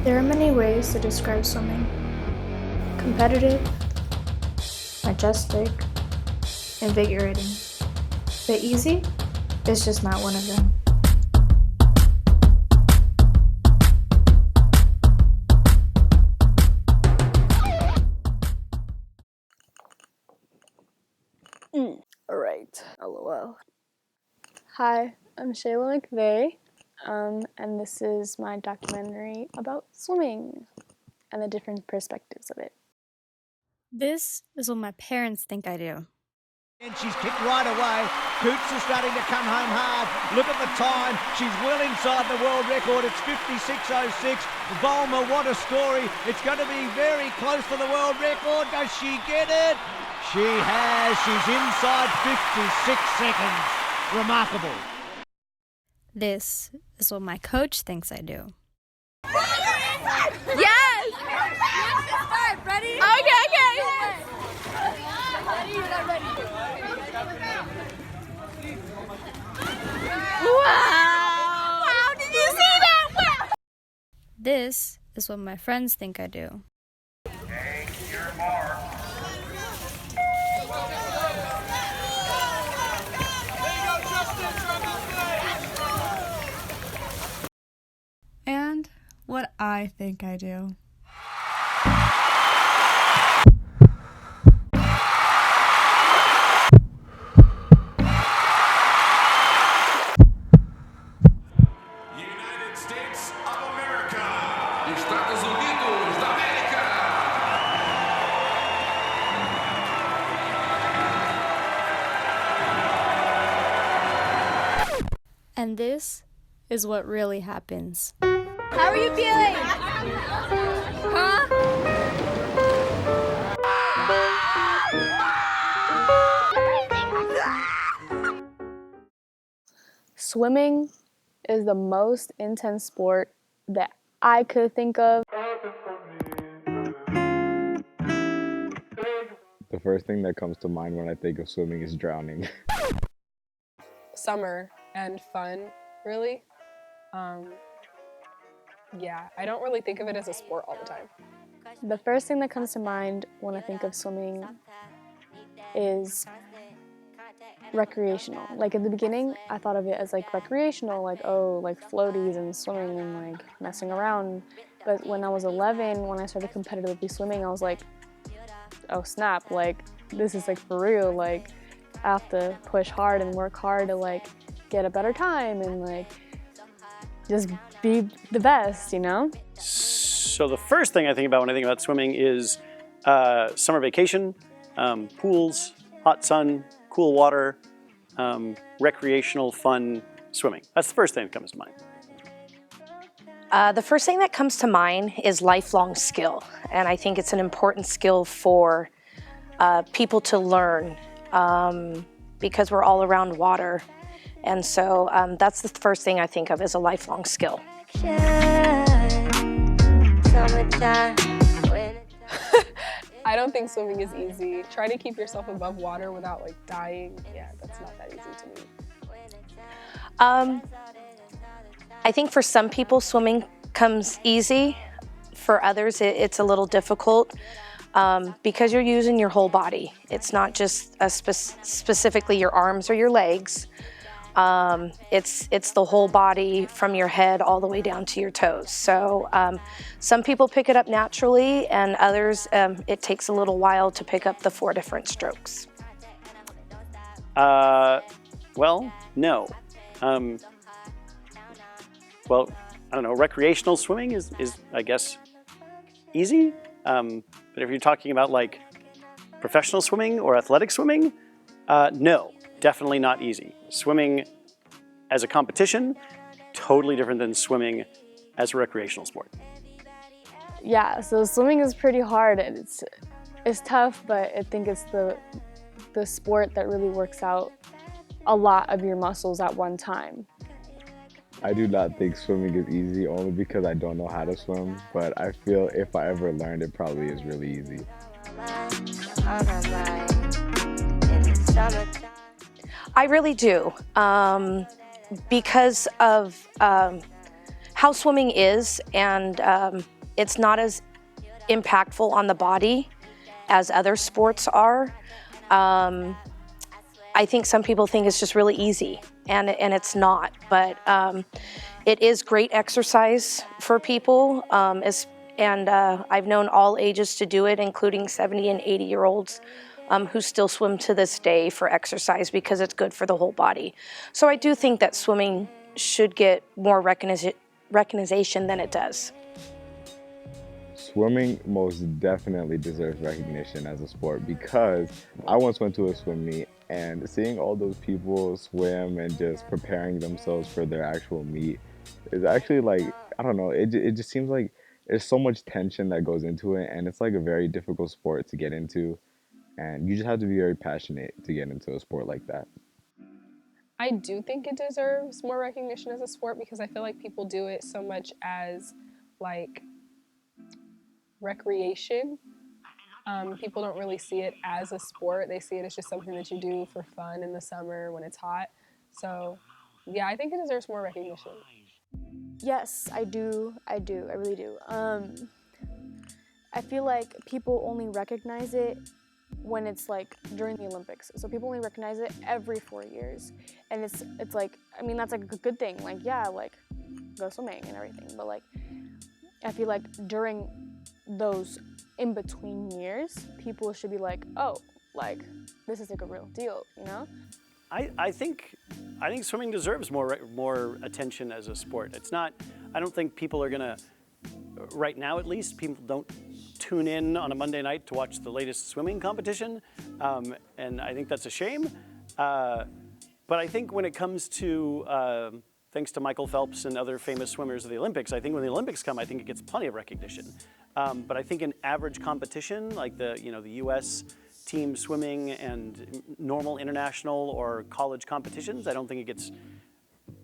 There are many ways to describe swimming. Competitive, majestic, invigorating. But easy is just not one of them. Alright, LOL. Hi, I'm Shayla McVeigh, and this is my documentary about swimming and the different perspectives of it. This is what my parents think I do. And she's kicked right away. Coots is starting to come home hard. Look at the time. She's well inside the world record. It's 56.06. Volma, what a story. It's going to be very close to the world record. Does she get it? She has. She's inside 56 seconds. Remarkable. This is what my coach thinks I do. Yes! Ready? Okay. Wow! Wow, did you see that? Wow! This is what my friends think I do. Take your mark. And what I think I do. United States of America. Estados Unidos da América. And this is what really happens. How are you feeling? Huh? Swimming is the most intense sport that I could think of. The first thing that comes to mind when I think of swimming is drowning. Summer and fun, really. Yeah, I don't really think of it as a sport all the time. The first thing that comes to mind when I think of swimming is recreational. Like in the beginning, I thought of it as like recreational, like floaties and swimming and like messing around. But when I was 11, when I started competitively swimming, I was like, oh snap, like this is like for real. Like I have to push hard and work hard to like get a better time and like just be the best, you know? So the first thing I think about when I think about swimming is summer vacation, pools, hot sun, cool water, recreational, fun swimming. That's the first thing that comes to mind. The first thing that comes to mind is lifelong skill, and I think it's an important skill for people to learn because we're all around water, and so that's the first thing I think of as a lifelong skill. I don't think swimming is easy. Try to keep yourself above water without like dying. Yeah, that's not that easy to me. I think for some people swimming comes easy. For others it's a little difficult because you're using your whole body. It's not just specifically your arms or your legs. It's the whole body from your head all the way down to your toes. So some people pick it up naturally, and others it takes a little while to pick up the 4 different strokes. Well, no. Well, I don't know, recreational swimming is I guess, easy. But if you're talking about like professional swimming or athletic swimming, no, definitely not easy. Swimming as a competition, totally different than swimming as a recreational sport. Yeah, so swimming is pretty hard. It's tough, but I think it's the sport that really works out a lot of your muscles at one time. I do not think swimming is easy only because I don't know how to swim, but I feel if I ever learned, it probably is really easy. I really do, because of how swimming is and it's not as impactful on the body as other sports are. I think some people think it's just really easy, and it's not, but it is great exercise for people, and I've known all ages to do it, including 70 and 80-year-olds who still swim to this day for exercise because it's good for the whole body. So I do think that swimming should get more recognition than it does. Swimming most definitely deserves recognition as a sport, because I once went to a swim meet, and seeing all those people swim and just preparing themselves for their actual meet is actually like, I don't know, it just seems like there's so much tension that goes into it, and it's like a very difficult sport to get into, and you just have to be very passionate to get into a sport like that. I do think it deserves more recognition as a sport because I feel like people do it so much as like recreation. People don't really see it as a sport. They see it as just something that you do for fun in the summer when it's hot. So yeah, I think it deserves more recognition. Yes, I do. I really do. I feel like people only recognize it when it's like during the Olympics. So people only recognize it every 4 years. And it's like, I mean, that's like a good thing. Like, yeah, like go swimming and everything. But like, I feel like during those in-between years, people should be like, oh, like this is like a real deal, you know? I think swimming deserves more attention as a sport. It's not, I don't think people are gonna, right now at least, people don't tune in on a Monday night to watch the latest swimming competition, and I think that's a shame. But I think when it comes to, thanks to Michael Phelps and other famous swimmers of the Olympics, I think when the Olympics come, I think it gets plenty of recognition. But I think in average competition, like the U.S. team swimming and normal international or college competitions, I don't think it gets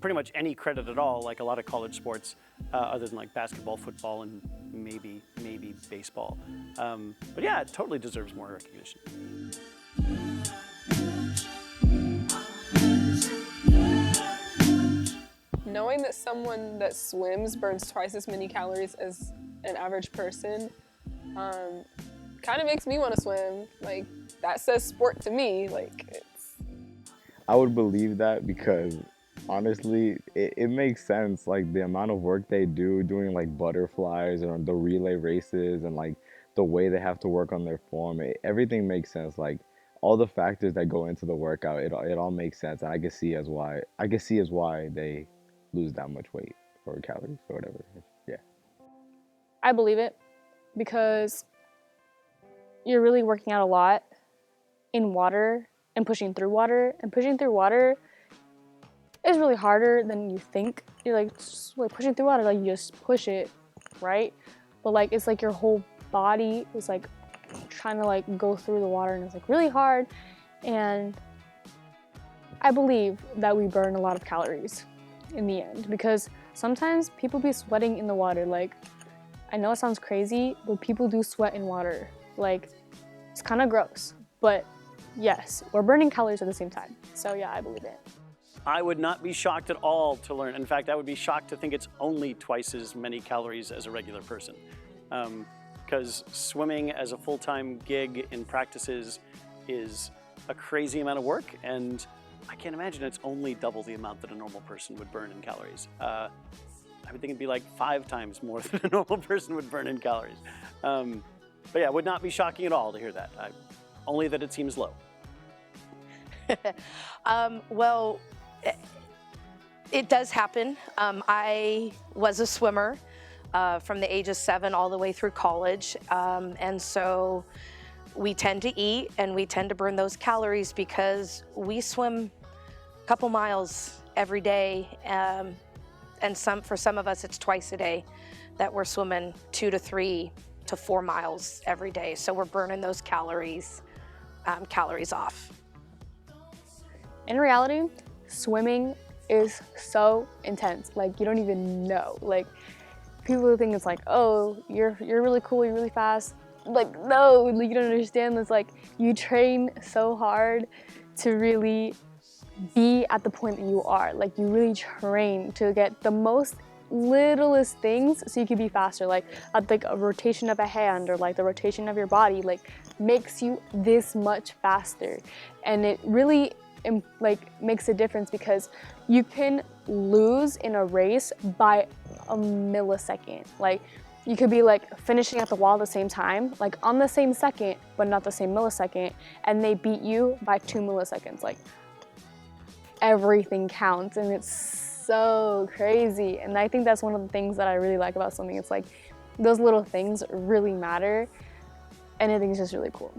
pretty much any credit at all, like a lot of college sports, other than like basketball, football, and maybe baseball. But yeah, it totally deserves more recognition. Knowing that someone that swims burns twice as many calories as an average person kind of makes me want to swim. Like, that says sport to me. Like, it's... I would believe that because honestly, it makes sense. Like the amount of work they do doing like butterflies or the relay races, and like the way they have to work on their form, everything makes sense. Like all the factors that go into the workout, it all makes sense. And I can see as why they lose that much weight or calories or whatever. Yeah. I believe it because you're really working out a lot in water and pushing through water. And pushing through water is really harder than you think. You're like pushing through water, like you just push it, right? But like it's like your whole body is like trying to like go through the water, and it's like really hard. And I believe that we burn a lot of calories in the end, because sometimes people be sweating in the water. Like, I know it sounds crazy, but people do sweat in water. Like, it's kind of gross, but yes, we're burning calories at the same time. So yeah, I believe it. I would not be shocked at all to learn. In fact, I would be shocked to think it's only twice as many calories as a regular person. Because swimming as a full-time gig in practices is a crazy amount of work, and I can't imagine it's only double the amount that a normal person would burn in calories. I would think it'd be like 5 times more than a normal person would burn in calories. But yeah, it would not be shocking at all to hear that. Only that it seems low. Well, it does happen. I was a swimmer from the age of 7 all the way through college. And so we tend to eat and we tend to burn those calories because we swim a couple miles every day. And for some of us, it's twice a day that we're swimming 2 to 3 to 4 miles every day. So we're burning those calories off. In reality, swimming is so intense. Like, you don't even know. Like, people think it's like, oh, you're really cool, you're really fast. Like, no, like, you don't understand this. Like, you train so hard to really be at the point that you are. Like, you really train to get the most littlest things so you can be faster, like a rotation of a hand or like the rotation of your body, like makes you this much faster. And it really like makes a difference because you can lose in a race by a millisecond. Like you could be like finishing at the wall at the same time, like on the same second, but not the same millisecond, and they beat you by 2 milliseconds. Like everything counts, and it's so crazy. And I think that's one of the things that I really like about swimming. It's like those little things really matter, and I think it's just really cool.